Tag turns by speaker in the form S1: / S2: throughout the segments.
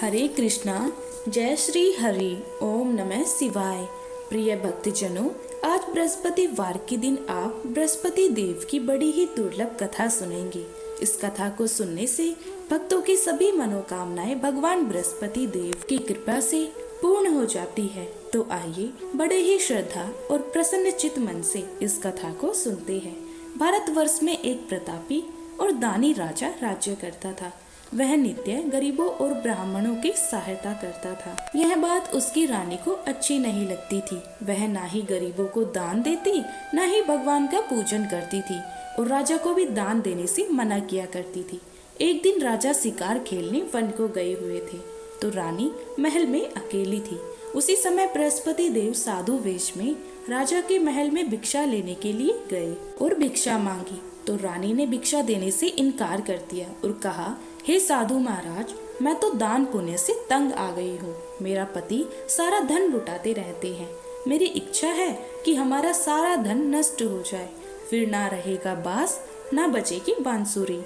S1: हरे कृष्णा। जय श्री हरि। ओम नमः शिवाय। प्रिय भक्तजनों, आज बृहस्पतिवार के दिन आप बृहस्पति देव की बड़ी ही दुर्लभ कथा सुनेंगे। इस कथा को सुनने से भक्तों की सभी मनोकामनाएं भगवान बृहस्पति देव की कृपा से पूर्ण हो जाती है। तो आइए बड़े ही श्रद्धा और प्रसन्न चित मन से इस कथा को सुनते हैं। भारतवर्ष में एक प्रतापी और दानी राजा राज्य करता था। वह नित्य गरीबों और ब्राह्मणों की सहायता करता था। यह बात उसकी रानी को अच्छी नहीं लगती थी। वह ना ही गरीबों को दान देती, ना ही भगवान का पूजन करती थी और राजा को भी दान देने से मना किया करती थी। एक दिन राजा शिकार खेलने वन को गए हुए थे तो रानी महल में अकेली थी। उसी समय बृहस्पति देव साधु वेश में राजा के महल में भिक्षा लेने के लिए गए और भिक्षा मांगी तो रानी ने भिक्षा देने से इनकार कर दिया और कहा, हे साधु महाराज, मैं तो दान पुण्य से तंग आ गई हूँ। मेरा पति सारा धन लुटाते रहते हैं। मेरी इच्छा है कि हमारा सारा धन नष्ट हो जाए, फिर ना रहेगा बांस, ना बचेगी बांसुरी।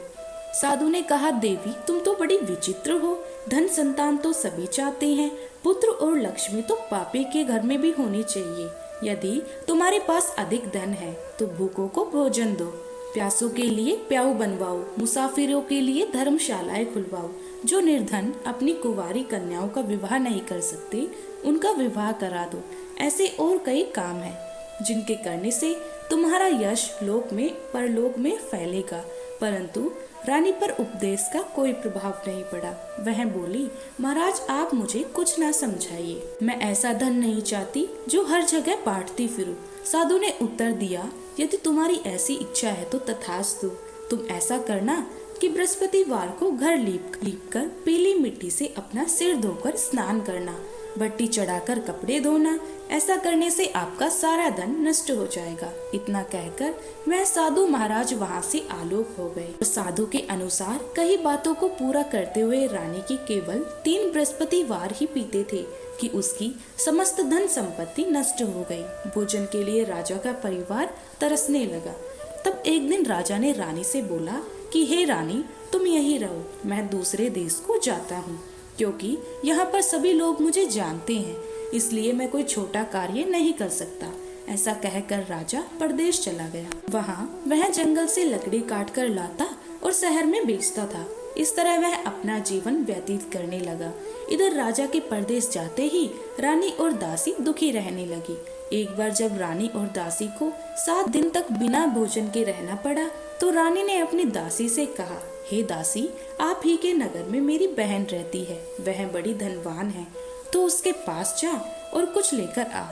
S1: साधु ने कहा, देवी तुम तो बड़ी विचित्र हो। धन संतान तो सभी चाहते हैं, पुत्र और लक्ष्मी तो पापी के घर में भी होनी चाहिए। यदि तुम्हारे पास अधिक धन है तो भूखों को भोजन दो, प्यासों के लिए प्याऊ बनवाओ, मुसाफिरों के लिए धर्मशालाएं खुलवाओ। जो निर्धन अपनी कुंवारी कन्याओं का विवाह नहीं कर सकते, उनका विवाह करा दो। ऐसे और कई काम हैं जिनके करने से तुम्हारा यश लोक में परलोक में फैलेगा। परंतु रानी पर उपदेश का कोई प्रभाव नहीं पड़ा। वह बोली, महाराज आप मुझे कुछ ना समझाइए, मैं ऐसा धन नहीं चाहती जो हर जगह बांटती फिरूं। साधु ने उत्तर दिया, यदि तुम्हारी ऐसी इच्छा है तो तथास्तु। तुम ऐसा करना कि बृहस्पतिवार को घर लीप कर पीली मिट्टी से अपना सिर धोकर स्नान करना, भट्टी चढ़ाकर कपड़े धोना। ऐसा करने से आपका सारा धन नष्ट हो जाएगा। इतना कहकर वह साधु महाराज वहाँ से आलोक हो गए। साधु के अनुसार कई बातों को पूरा करते हुए रानी की केवल 3 बृहस्पतिवार ही बीते थे कि उसकी समस्त धन संपत्ति नष्ट हो गई। भोजन के लिए राजा का परिवार तरसने लगा। तब एक दिन राजा ने रानी से बोला कि हे रानी, तुम यहीं रहो, मैं दूसरे देश को जाता हूँ, क्योंकि यहाँ पर सभी लोग मुझे जानते हैं, इसलिए मैं कोई छोटा कार्य नहीं कर सकता। ऐसा कहकर राजा परदेश चला गया। वहाँ वह जंगल से लकड़ी काट कर लाता और शहर में बेचता था। इस तरह वह अपना जीवन व्यतीत करने लगा। इधर राजा के परदेश जाते ही रानी और दासी दुखी रहने लगी। एक बार जब रानी और दासी को 7 दिन तक बिना भोजन के रहना पड़ा तो रानी ने अपनी दासी से कहा, हे दासी, आप ही के नगर में मेरी बहन रहती है, वह बड़ी धनवान है, तो उसके पास जा और कुछ लेकर आ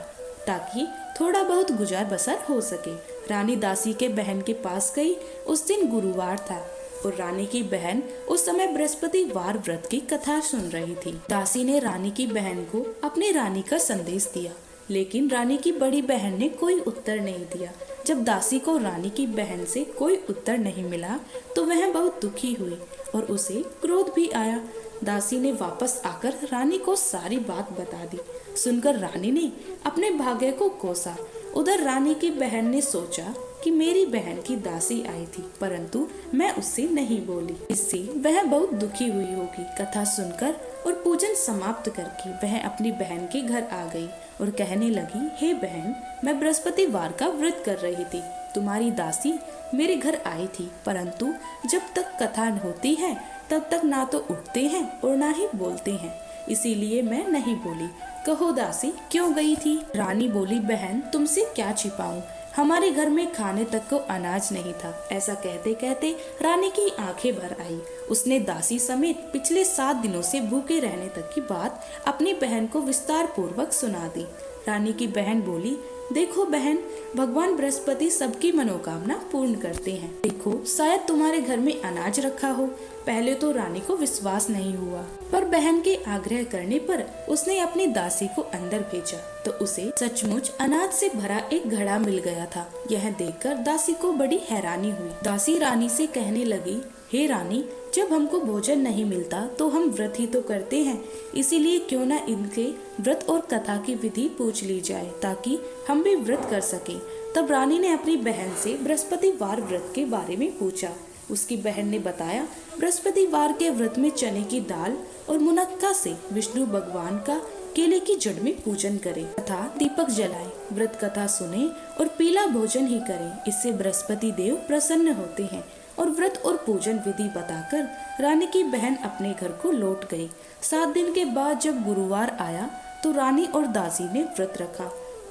S1: ताकि थोड़ा बहुत गुजार बसर हो सके। रानी दासी के बहन के पास गई। उस दिन गुरुवार था और रानी की बहन उस समय बृहस्पतिवार व्रत की कथा सुन रही थी। दासी ने रानी की बहन को अपनी रानी का संदेश दिया, लेकिन रानी की बड़ी बहन ने कोई उत्तर नहीं दिया। जब दासी को रानी की बहन से कोई उत्तर नहीं मिला तो वह बहुत दुखी हुई और उसे क्रोध भी आया। दासी ने वापस आकर रानी को सारी बात बता दी। सुनकर रानी ने अपने भाग्य को कोसा। उधर रानी की बहन ने सोचा कि मेरी बहन की दासी आई थी, परंतु मैं उससे नहीं बोली, इससे वह बहुत दुखी हुई होगी। कथा सुनकर और पूजन समाप्त करके वह अपनी बहन के घर आ गई और कहने लगी, हे बहन, मैं बृहस्पतिवार का व्रत कर रही थी। तुम्हारी दासी मेरे घर आई थी, परंतु जब तक कथा होती है तब तक ना तो उठते हैं और ना ही बोलते हैं, इसीलिए मैं नहीं बोली। कहो दासी क्यों गई थी? रानी बोली, बहन तुमसे क्या छिपाऊं, हमारे घर में खाने तक को अनाज नहीं था। ऐसा कहते कहते रानी की आंखें भर आई। उसने दासी समेत पिछले 7 दिनों से भूखे रहने तक की बात अपनी बहन को विस्तार पूर्वक सुना दी। रानी की बहन बोली, देखो बहन, भगवान बृहस्पति सबकी मनोकामना पूर्ण करते हैं। देखो शायद तुम्हारे घर में अनाज रखा हो। पहले तो रानी को विश्वास नहीं हुआ, पर बहन के आग्रह करने पर उसने अपनी दासी को अंदर भेजा तो उसे सचमुच अनाज से भरा एक घड़ा मिल गया था। यह देखकर दासी को बड़ी हैरानी हुई। दासी रानी से कहने लगी, हे रानी, जब हमको भोजन नहीं मिलता तो हम व्रत ही तो करते हैं, इसीलिए क्यों ना इनके व्रत और कथा की विधि पूछ ली जाए ताकि हम भी व्रत कर सकें। तब रानी ने अपनी बहन से बृहस्पतिवार व्रत के बारे में पूछा। उसकी बहन ने बताया, बृहस्पतिवार के व्रत में चने की दाल और मुनक्का से विष्णु भगवान का केले की जड़ में पूजन करें तथा दीपक जलाएं, व्रत कथा सुने और पीला भोजन ही करें। इससे बृहस्पति देव प्रसन्न होते हैं। और व्रत और पूजन विधि बताकर रानी की बहन अपने घर को लौट गई। 7 दिन के बाद जब गुरुवार आया तो रानी और दासी ने व्रत रखा।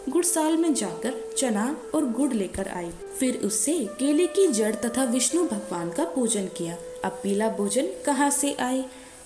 S1: गुड़साल में जाकर चना और गुड़ लेकर आई। फिर उससे केले की जड़ तथा विष्णु भगवान का पूजन किया। अब पीला भोजन कहाँ से आए?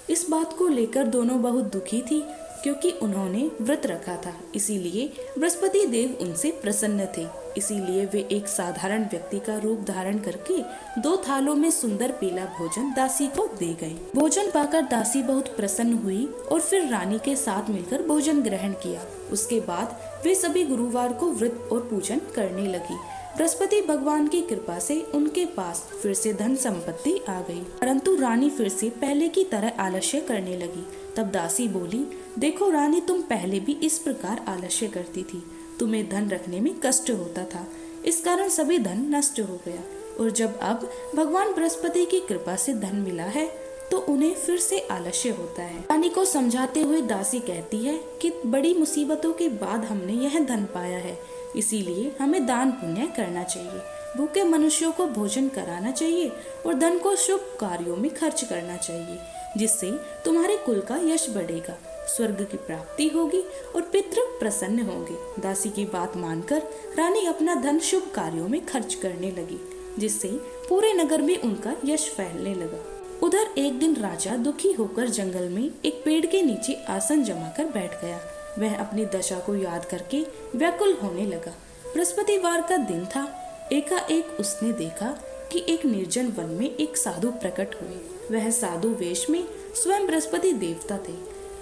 S1: इस बात को लेकर दोनों बहुत दुखी थी, क्योंकि उन्होंने व्रत रखा था। इसीलिए बृहस्पति देव उनसे प्रसन्न थे। इसीलिए वे एक साधारण व्यक्ति का रूप धारण करके 2 थालों में सुंदर पीला भोजन दासी को दे गए। भोजन पाकर दासी बहुत प्रसन्न हुई और फिर रानी के साथ मिलकर भोजन ग्रहण किया। उसके बाद वे सभी गुरुवार को व्रत और पूजन करने लगी। बृहस्पति भगवान की कृपा से उनके पास फिर से धन संपत्ति आ गई, परंतु रानी फिर से पहले की तरह आलस्य करने लगी। तब दासी बोली, देखो रानी, तुम पहले भी इस प्रकार आलस्य करती थी। तुम्हें धन रखने में कष्ट होता था, इस कारण सभी धन नष्ट हो गया। और जब अब भगवान बृहस्पति की कृपा से धन मिला है तो उन्हें फिर से आलस्य होता है। रानी को समझाते हुए दासी कहती है कि बड़ी मुसीबतों के बाद हमने यह धन पाया है, इसीलिए हमें दान पुण्य करना चाहिए, भूखे मनुष्यों को भोजन कराना चाहिए और धन को शुभ कार्यों में खर्च करना चाहिए, जिससे तुम्हारे कुल का यश बढ़ेगा, स्वर्ग की प्राप्ति होगी और पितृ प्रसन्न होंगे। दासी की बात मानकर रानी अपना धन शुभ कार्यों में खर्च करने लगी, जिससे पूरे नगर में उनका यश फैलने लगा। उधर एक दिन राजा दुखी होकर जंगल में एक पेड़ के नीचे आसन जमाकर बैठ गया। वह अपनी दशा को याद करके व्याकुल होने लगा। बृहस्पतिवार का दिन था। एकाएक उसने देखा कि एक निर्जन वन में एक साधु प्रकट हुए। वह साधु वेश में स्वयं बृहस्पति देवता थे।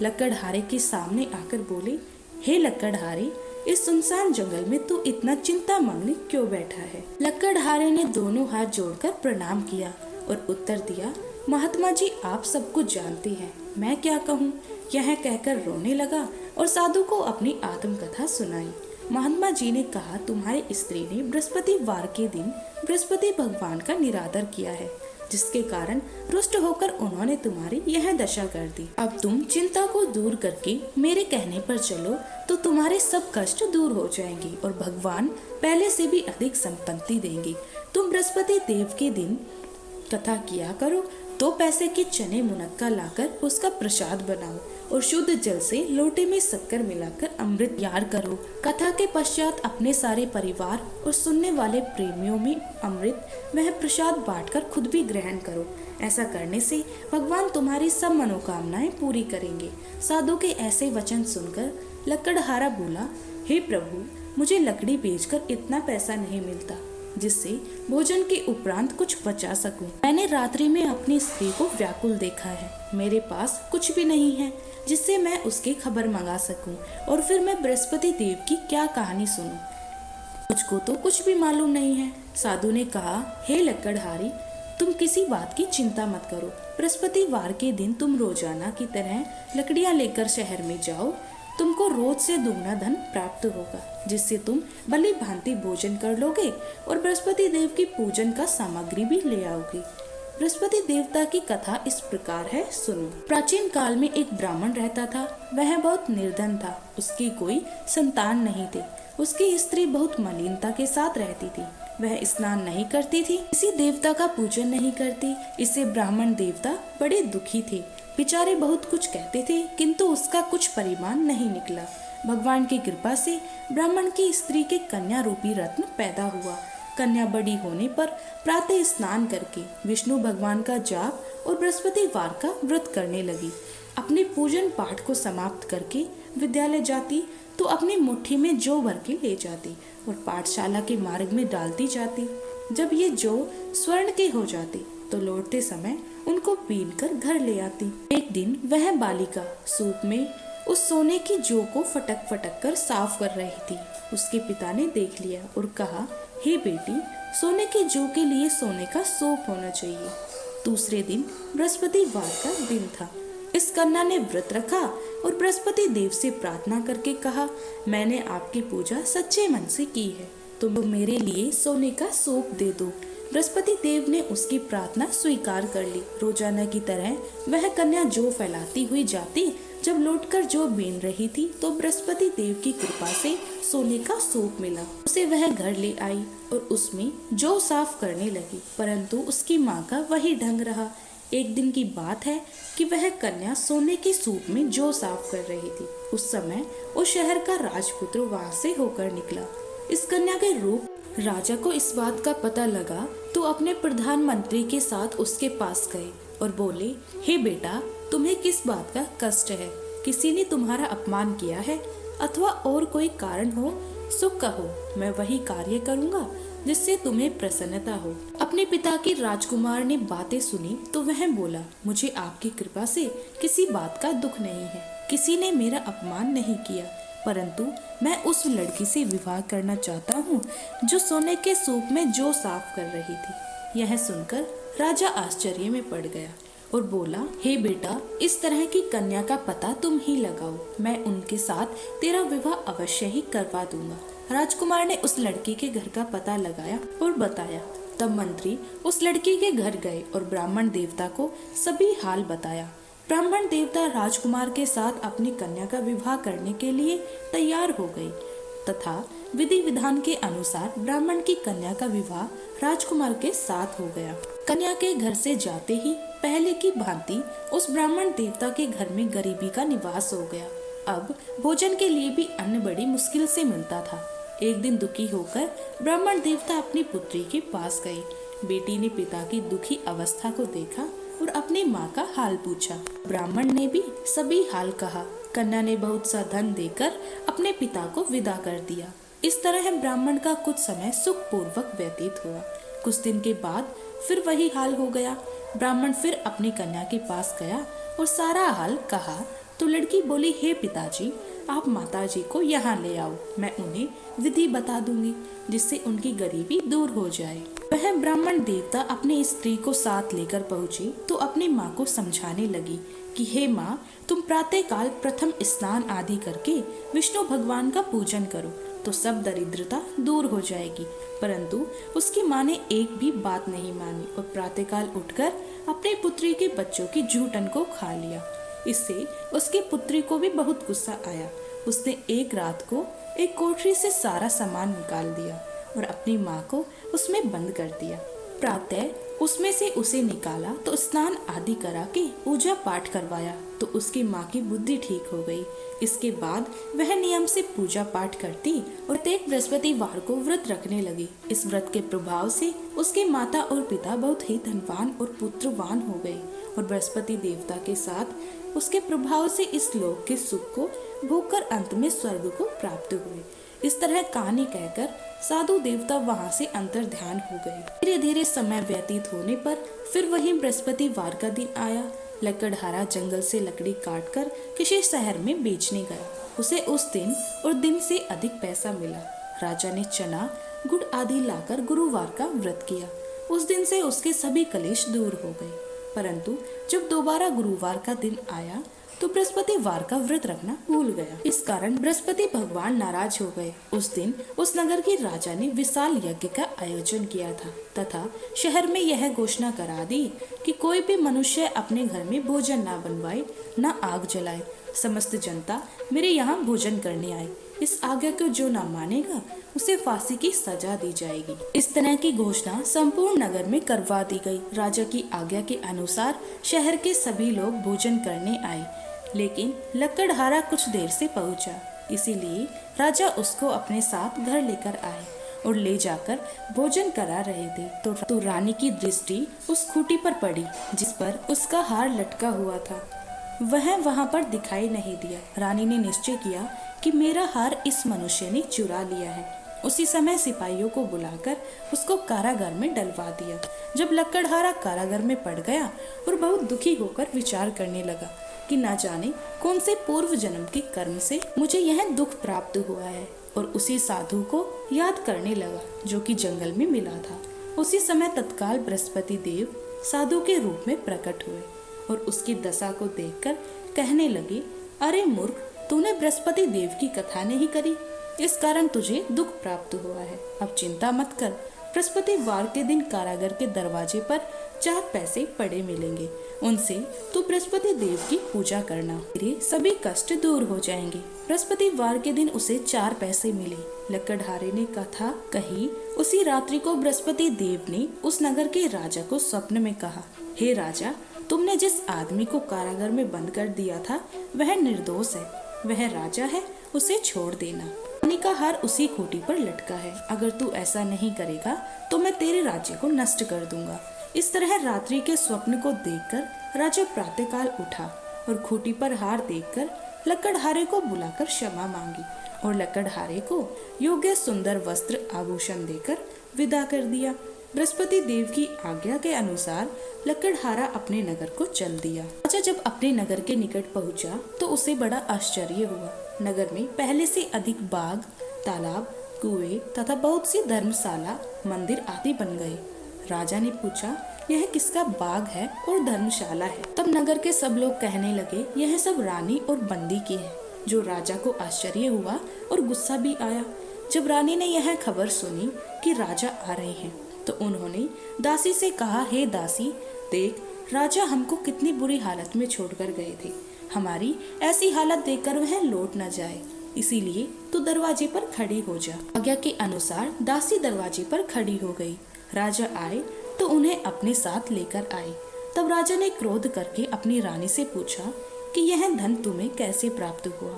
S1: लकड़हारे के सामने आकर बोले, हे लकड़हारे, इस सुनसान जंगल में तू इतना चिंता मग्न क्यों बैठा है? लकड़हारे ने दोनों हाथ जोड़कर प्रणाम किया और उत्तर दिया, महात्मा जी, आप सब कुछ जानते हैं, मैं क्या कहूँ? यह कहकर रोने लगा और साधु को अपनी आत्मकथा सुनाई। महात्मा जी ने कहा, तुम्हारी स्त्री ने बृहस्पतिवार के दिन बृहस्पति भगवान का निरादर किया है, जिसके कारण रुष्ट होकर उन्होंने तुम्हारी यह दशा कर दी। अब तुम चिंता को दूर करके मेरे कहने पर चलो तो तुम्हारे सब कष्ट दूर हो जाएंगे और भगवान पहले से भी अधिक संपत्ति देंगे। तुम बृहस्पति देव के दिन कथा किया करो, 2 पैसे के चने मुनक्का लाकर उसका प्रसाद बनाओ और शुद्ध जल से लोटे में शक्कर मिलाकर अमृत तैयार करो। कथा के पश्चात अपने सारे परिवार और सुनने वाले प्रेमियों में अमृत वह प्रसाद बांटकर खुद भी ग्रहण करो। ऐसा करने से भगवान तुम्हारी सब मनोकामनाएं पूरी करेंगे। साधु के ऐसे वचन सुनकर लकड़हारा बोला, हे प्रभु, मुझे लकड़ी बेचकर इतना पैसा नहीं मिलता जिससे भोजन के उपरांत कुछ बचा सकूं। मैंने रात्रि में अपनी स्त्री को व्याकुल देखा है। मेरे पास कुछ भी नहीं है जिससे मैं उसकी खबर मंगा सकूं और फिर मैं बृहस्पति देव की क्या कहानी सुनूं। मुझको तो कुछ भी मालूम नहीं है। साधु ने कहा, हे लकड़हारी, तुम किसी बात की चिंता मत करो। बृहस्पतिवार के दिन तुम रोजाना की तरह लकड़ियां लेकर शहर में जाओ। तुमको रोज से दुगना धन प्राप्त होगा, जिससे तुम भली भांति भोजन कर लोगे और बृहस्पति देव की पूजन का सामग्री भी ले आओगे। बृहस्पति देवता की कथा इस प्रकार है, सुनो। प्राचीन काल में एक ब्राह्मण रहता था। वह बहुत निर्धन था। उसकी कोई संतान नहीं थी। उसकी स्त्री बहुत मलिनता के साथ रहती थी। वह स्नान नहीं करती थी, किसी देवता का पूजन नहीं करती। इससे ब्राह्मण देवता बड़े दुखी थे। बेचारे बहुत कुछ कहते थे, किंतु उसका कुछ परिमाण नहीं निकला। भगवान की कृपा से ब्राह्मण की स्त्री के कन्या रूपी रत्न पैदा हुआ। कन्या बड़ी होने पर प्रातः स्नान करके विष्णु भगवान का जाप और बृहस्पतिवार का व्रत करने लगी। अपने पूजन पाठ को समाप्त करके विद्यालय जाती तो अपनी मुट्ठी में जौ भर के ले जाती और पाठशाला के मार्ग में डालती जाती। जब ये जौ स्वर्ण के हो जाती तो लौटते समय उनको बीन कर घर ले आती। एक दिन वह बालिका सूप में उस सोने की जौ को फटक फटक कर साफ कर रही थी। उसके पिता ने देख लिया और कहा, हे बेटी, सोने की जौ के लिए सोने का सूप होना चाहिए। दूसरे दिन बृहस्पतिवार का दिन था। इस कन्या ने व्रत रखा और बृहस्पति देव से प्रार्थना करके कहा, मैंने आपकी पूजा सच्चे मन से की है, तो मेरे लिए सोने का सूप दे दो। बृहस्पति देव ने उसकी प्रार्थना स्वीकार कर ली। रोजाना की तरह वह कन्या जौ फैलाती हुई जाती। जब लौटकर जौ बीन रही थी तो बृहस्पति देव की कृपा से सोने का सूप मिला। उसे वह घर ले आई और उसमें जौ साफ करने लगी, परंतु उसकी माँ का वही ढंग रहा। एक दिन की बात है कि वह कन्या सोने के सूप में जौ साफ कर रही थी। उस समय उस शहर का राजपुत्र वहां से होकर निकला। इस कन्या के रूप राजा को इस बात का पता लगा तो अपने प्रधानमंत्री के साथ उसके पास गए और बोले, हे बेटा, तुम्हें किस बात का कष्ट है? किसी ने तुम्हारा अपमान किया है अथवा और कोई कारण हो सो कहो, मैं वही कार्य करूँगा जिससे तुम्हें प्रसन्नता हो। अपने पिता की राजकुमार ने बातें सुनी तो वह बोला, मुझे आपकी कृपा से किसी बात का दुख नहीं है। किसी ने मेरा अपमान नहीं किया, परंतु मैं उस लड़की से विवाह करना चाहता हूँ जो सोने के सूप में जौ साफ कर रही थी। यह सुनकर राजा आश्चर्य में पड़ गया और बोला, हे बेटा, इस तरह की कन्या का पता तुम ही लगाओ, मैं उनके साथ तेरा विवाह अवश्य ही करवा दूंगा। राजकुमार ने उस लड़की के घर का पता लगाया और बताया। तब मंत्री उस लड़की के घर गए और ब्राह्मण देवता को सभी हाल बताया। ब्राह्मण देवता राजकुमार के साथ अपनी कन्या का विवाह करने के लिए तैयार हो गई तथा विधि विधान के अनुसार ब्राह्मण की कन्या का विवाह राजकुमार के साथ हो गया। कन्या के घर से जाते ही पहले की भांति उस ब्राह्मण देवता के घर में गरीबी का निवास हो गया। अब भोजन के लिए भी अन्न बड़ी मुश्किल से मिलता था। एक दिन दुखी होकर ब्राह्मण देवता अपनी पुत्री के पास गए। बेटी ने पिता की दुखी अवस्था को देखा और अपनी माँ का हाल पूछा। ब्राह्मण ने भी सभी हाल कहा। कन्या ने बहुत सा धन देकर अपने पिता को विदा कर दिया। इस तरह ब्राह्मण का कुछ समय सुख पूर्वक व्यतीत हुआ। कुछ दिन के बाद फिर वही हाल हो गया। ब्राह्मण फिर अपनी कन्या के पास गया और सारा हाल कहा तो लड़की बोली, हे पिताजी, आप माताजी को यहाँ ले आओ, मैं उन्हें विधि बता दूंगी जिससे उनकी गरीबी दूर हो जाए। वह ब्राह्मण देवता अपनी स्त्री को साथ लेकर पहुंची तो अपनी माँ को समझाने लगी कि हे माँ, तुम प्रातः काल प्रथम स्नान आदि करके विष्णु भगवान का पूजन करो तो सब दरिद्रता दूर हो जाएगी। परंतु उसकी माँ ने एक भी बात नहीं मानी और प्रातःकाल उठकर अपने पुत्री के बच्चों की जूठन को खा लिया। इससे उसकी पुत्री को भी बहुत गुस्सा आया। उसने एक रात को एक कोठरी से सारा सामान निकाल दिया और अपनी माँ को उसमें बंद कर दिया। प्रातः उसमें से उसे निकाला तो स्नान आदि करा के पूजा पाठ करवाया तो उसकी माँ की बुद्धि ठीक हो गई। इसके बाद वह नियम से पूजा पाठ करती और प्रत्येक बृहस्पतिवार को व्रत रखने लगी। इस व्रत के प्रभाव से उसके माता और पिता बहुत ही धनवान और पुत्रवान हो गए और बृहस्पति देवता के साथ उसके प्रभाव से इस लोक के सुख को भोगकर अंत में स्वर्ग को प्राप्त हुए। इस तरह कहानी कहकर साधु देवता वहां से अंतर ध्यान हो गए। धीरे धीरे समय व्यतीत होने पर फिर वही बृहस्पतिवार का दिन आया। लकड़हारा जंगल से लकड़ी काटकर किसी शहर में बेचने गया। उसे उस दिन और दिन से अधिक पैसा मिला। राजा ने चना गुड़ आदि लाकर गुरुवार का व्रत किया। उस दिन से उसके सभी कलेश दूर हो गए। परंतु जब दोबारा गुरुवार का दिन आया तो बृहस्पतिवार का व्रत रखना भूल गया। इस कारण बृहस्पति भगवान नाराज हो गए। उस दिन उस नगर के राजा ने विशाल यज्ञ का आयोजन किया था तथा शहर में यह घोषणा करा दी कि कोई भी मनुष्य अपने घर में भोजन ना बनवाए, न आग जलाए। समस्त जनता मेरे यहाँ भोजन करने आए। इस आज्ञा को जो न मानेगा उसे फांसी की सजा दी जाएगी। इस तरह की घोषणा संपूर्ण नगर में करवा दी गई। राजा की आज्ञा के अनुसार शहर के सभी लोग भोजन करने आए, लेकिन लकड़हारा कुछ देर से पहुंचा। इसीलिए राजा उसको अपने साथ घर लेकर आए और ले जाकर भोजन करा रहे थे तो रानी की दृष्टि उस खूंटी पर पड़ी जिस पर उसका हार लटका हुआ था। वह वहां पर दिखाई नहीं दिया। रानी ने निश्चय किया कि मेरा हार इस मनुष्य ने चुरा लिया है। उसी समय सिपाहियों को बुलाकर उसको कारागार में डलवा दिया। जब लकड़हारा कारागार में पड़ गया और बहुत दुखी होकर विचार करने लगा कि न जाने कौन से पूर्व जन्म के कर्म से मुझे यह दुख प्राप्त हुआ है, और उसी साधु को याद करने लगा जो कि जंगल में मिला था। उसी समय तत्काल बृहस्पति देव साधु के रूप में प्रकट हुए और उसकी दशा को देखकर कहने लगे, अरे मूर्ख, तूने बृहस्पति देव की कथा नहीं करी, इस कारण तुझे दुख प्राप्त हुआ है। अब चिंता मत कर, बृहस्पतिवार के दिन कारागार के दरवाजे पर 4 पैसे पड़े मिलेंगे। उनसे तू बृहस्पति देव की पूजा करना, तेरे सभी कष्ट दूर हो जाएंगे। बृहस्पतिवार के दिन उसे 4 पैसे मिले। लकड़हारे ने कथा कही। उसी रात्रि को बृहस्पति देव ने उस नगर के राजा को स्वप्न में कहा, हे राजा, तुमने जिस आदमी को कारागार में बंद कर दिया था वह निर्दोष है, वह राजा है, उसे छोड़ देना। रानी का हार उसी खूंटी पर लटका है, अगर तू ऐसा नहीं करेगा तो मैं तेरे राज्य को नष्ट कर दूंगा। इस तरह रात्रि के स्वप्न को देखकर राजा प्रातःकाल उठा और खूंटी पर हार देखकर लकड़हारे को बुलाकर क्षमा मांगी और लकड़हारे को योग्य सुंदर वस्त्र आभूषण देकर विदा कर दिया। बृहस्पति देव की आज्ञा के अनुसार लकड़हारा अपने नगर को चल दिया। राजा जब अपने नगर के निकट पहुंचा तो उसे बड़ा आश्चर्य हुआ। नगर में पहले से अधिक बाग, तालाब, कुएं तथा बहुत सी धर्मशाला, मंदिर आदि बन गए। राजा ने पूछा, यह किसका बाग है और धर्मशाला है? तब नगर के सब लोग कहने लगे, यह सब रानी और बंदी की है। जो राजा को आश्चर्य हुआ और गुस्सा भी आया। जब रानी ने यह खबर सुनी कि राजा आ रहे हैं तो उन्होंने दासी से कहा, हे दासी, देख, राजा हमको कितनी बुरी हालत में छोड़कर गए थे। हमारी ऐसी हालत देखकर वह लौट न जाए, इसीलिए तू दरवाजे पर खड़ी हो जा। आज्ञा के अनुसार दासी दरवाजे पर खड़ी हो गई। राजा आए तो उन्हें अपने साथ लेकर आए। तब राजा ने क्रोध करके अपनी रानी से पूछा कि यह धन तुम्हें कैसे प्राप्त हुआ?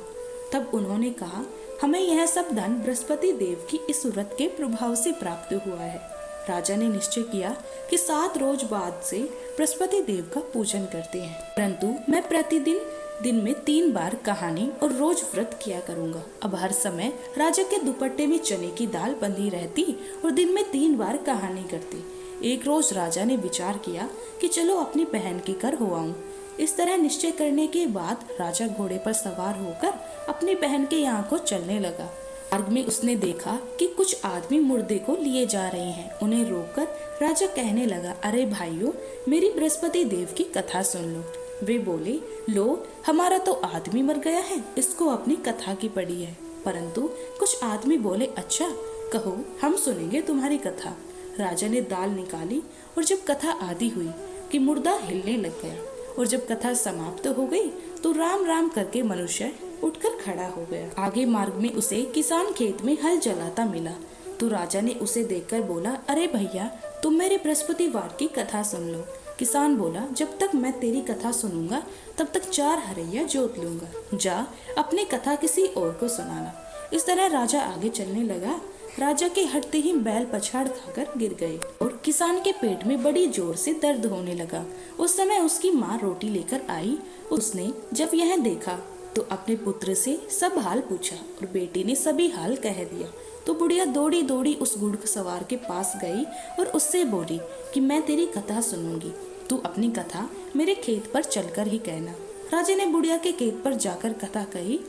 S1: तब उन्होंने कहा, हमें यह सब धन बृहस्पति देव की इस व्रत के प्रभाव से प्राप्त हुआ है। राजा ने निश्चय किया कि 7 रोज बाद से बृहस्पति देव का पूजन करते हैं, परंतु मैं प्रतिदिन दिन में 3 बार कहानी और रोज व्रत किया करूंगा। अब हर समय राजा के दुपट्टे में चने की दाल बंधी रहती और दिन में 3 बार कहानी करती। एक रोज राजा ने विचार किया कि चलो अपनी बहन के घर हो आऊं। इस तरह निश्चय करने के बाद राजा घोड़े पर सवार होकर अपनी बहन के यहाँ को चलने लगा। मार्ग में उसने देखा कि कुछ आदमी मुर्दे को लिए जा रहे हैं। उन्हें रोककर राजा कहने लगा, अरे भाइयों, मेरी बृहस्पति देव की कथा सुन लो। वे बोले, लो, हमारा तो आदमी मर गया है, इसको अपनी कथा की पड़ी है। परंतु कुछ आदमी बोले, अच्छा, कहो, हम सुनेंगे तुम्हारी कथा। राजा ने दाल निकाली और जब कथा आदि हुई कि मुर्दा हिलने लग गया और जब कथा समाप्त हो गई तो राम राम करके मनुष्य उठकर खड़ा हो गया। आगे मार्ग में उसे किसान खेत में हल चलाता मिला तो राजा ने उसे देखकर बोला, अरे भैया, तुम मेरे बृहस्पतिवार की कथा सुन लो। किसान बोला, जब तक मैं तेरी कथा सुनूंगा तब तक 4 हरैया जोत लूंगा। जा, अपनी कथा किसी और को सुनाना। इस तरह राजा आगे चलने लगा। राजा के हटते ही बैल पछाड़ खाकर गिर गए और किसान के पेट में बड़ी जोर से दर्द होने लगा। उस समय उसकी माँ रोटी लेकर आई। उसने जब यह देखा तो अपने पुत्र से सब हाल पूछा और बेटी ने सभी हाल कह दिया। तो बुढ़िया दौड़ी दौड़ी उस घुड़सवार के पास गई और उससे बोली कि मैं तेरी कथा सुनूंगी, तू अपनी कथा मेरे खेत पर चलकर ही कहना। राजा ने बुढ़िया के खेत पर जाकर कथा कही,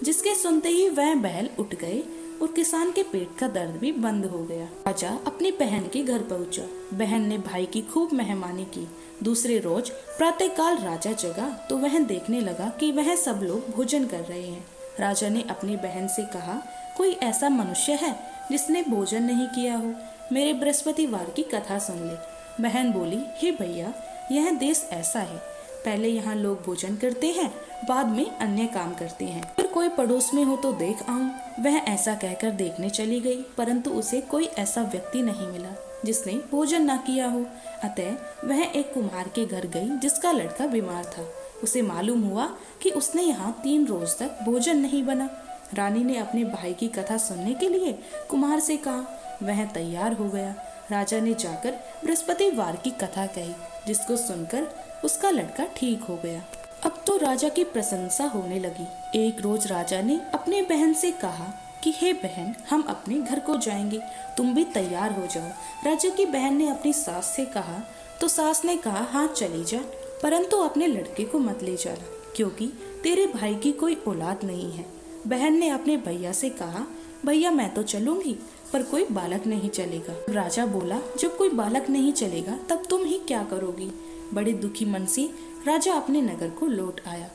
S1: जिसके सुनते ही वह बैल उठ गए और किसान के पेट का दर्द भी बंद हो गया। राजा अपनी बहन के घर पहुंचा। बहन ने भाई की खूब मेहमानी की। दूसरे रोज प्रातःकाल राजा जगा तो वह देखने लगा कि वह सब लोग भोजन कर रहे हैं। राजा ने अपनी बहन से कहा, कोई ऐसा मनुष्य है जिसने भोजन नहीं किया हो? मेरे बृहस्पतिवार की कथा सुन ले। बहन बोली, हे भैया, यह देश ऐसा है, पहले यहाँ लोग भोजन करते हैं, बाद में अन्य काम करते हैं। फिर कोई पड़ोस में हो तो देख आऊं। वह ऐसा कहकर देखने चली गई, परंतु उसे कोई ऐसा व्यक्ति नहीं मिला जिसने भोजन न किया हो। अतः वह एक कुम्हार के घर गई जिसका लड़का बीमार था। उसे मालूम हुआ कि उसने यहाँ 3 रोज तक भोजन नहीं बना। रानी ने अपने भाई की कथा सुनने के लिए कुम्हार से कहा। वह तैयार हो गया। राजा ने जाकर बृहस्पतिवार की कथा कही, जिसको सुनकर उसका लड़का ठीक हो गया। अब तो राजा की प्रशंसा होने लगी। एक रोज राजा ने अपनी बहन से कहा कि हे बहन, हम अपने घर को जाएंगे, तुम भी तैयार हो जाओ। राजा की बहन ने अपनी सास से कहा तो सास ने कहा, हाँ चली जा, परंतु अपने लड़के को मत ले जाना, क्योंकि तेरे भाई की कोई औलाद नहीं है। बहन ने अपने भैया से कहा, भैया मैं तो चलूंगी, पर कोई बालक नहीं चलेगा। राजा बोला, जब कोई बालक नहीं चलेगा तब तुम ही क्या करोगी? बड़े दुखी मन से राजा अपने नगर को लौट आया।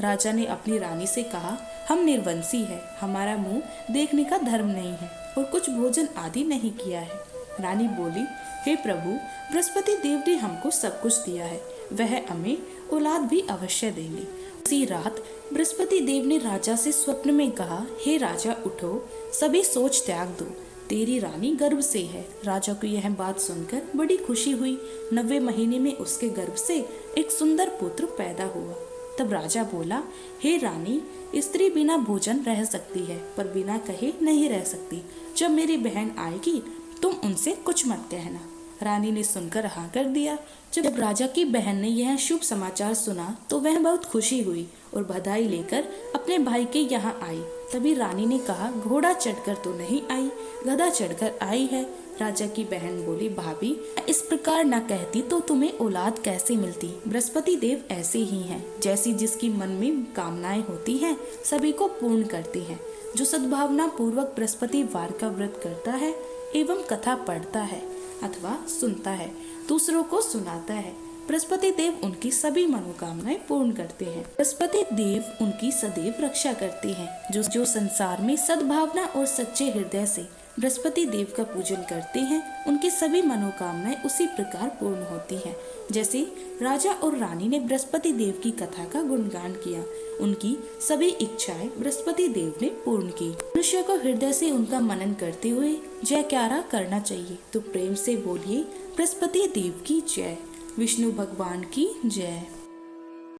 S1: राजा ने अपनी रानी से कहा, हम निर्वंशी है, हमारा मुंह देखने का धर्म नहीं है और कुछ भोजन आदि नहीं किया है। रानी बोली, हे प्रभु, बृहस्पति देव ने हमको सब कुछ दिया है, वह हमें औलाद भी अवश्य देंगे। उसी रात बृहस्पति देव ने राजा से स्वप्न में कहा, हे राजा उठो, सभी सोच त्याग दो, तेरी रानी गर्भ से है। राजा को यह बात सुनकर बड़ी खुशी हुई। 90 महीने में उसके गर्भ से एक सुंदर पुत्र पैदा हुआ। तब राजा बोला, हे रानी, स्त्री बिना भोजन रह सकती है, पर बिना कहे नहीं रह सकती। जब मेरी बहन आएगी तुम उनसे कुछ मत कहना। रानी ने सुनकर हाँ कर दिया। जब राजा की बहन ने यह शुभ समाचार सुना तो वह बहुत खुशी हुई और बधाई लेकर अपने भाई के यहाँ आई। तभी रानी ने कहा, घोड़ा चढ़कर तो नहीं आई, गधा चढ़कर आई है। राजा की बहन बोली, भाभी, इस प्रकार न कहती तो तुम्हें औलाद कैसे मिलती। बृहस्पति देव ऐसे ही हैं, जैसी जिसकी मन में कामनाएं होती हैं सभी को पूर्ण करते हैं। जो सद्भावना पूर्वक बृहस्पति वार का व्रत करता है एवं कथा पढ़ता है अथवा सुनता है, दूसरों को सुनाता है, बृहस्पति देव उनकी सभी मनोकामनाएं पूर्ण करते हैं। बृहस्पति देव उनकी सदैव रक्षा करते हैं। जो संसार में सद्भावना और सच्चे हृदय से बृहस्पति देव का पूजन करते हैं, उनकी सभी मनोकामनाएं उसी प्रकार पूर्ण होती हैं। जैसे राजा और रानी ने बृहस्पति देव की कथा का गुणगान किया, उनकी सभी इच्छाएं बृहस्पति देव ने पूर्ण की। मनुष्य को हृदय से उनका मनन करते हुए जयकारा करना चाहिए। तो प्रेम से बोलिए, बृहस्पति देव की जय, विष्णु भगवान की जय।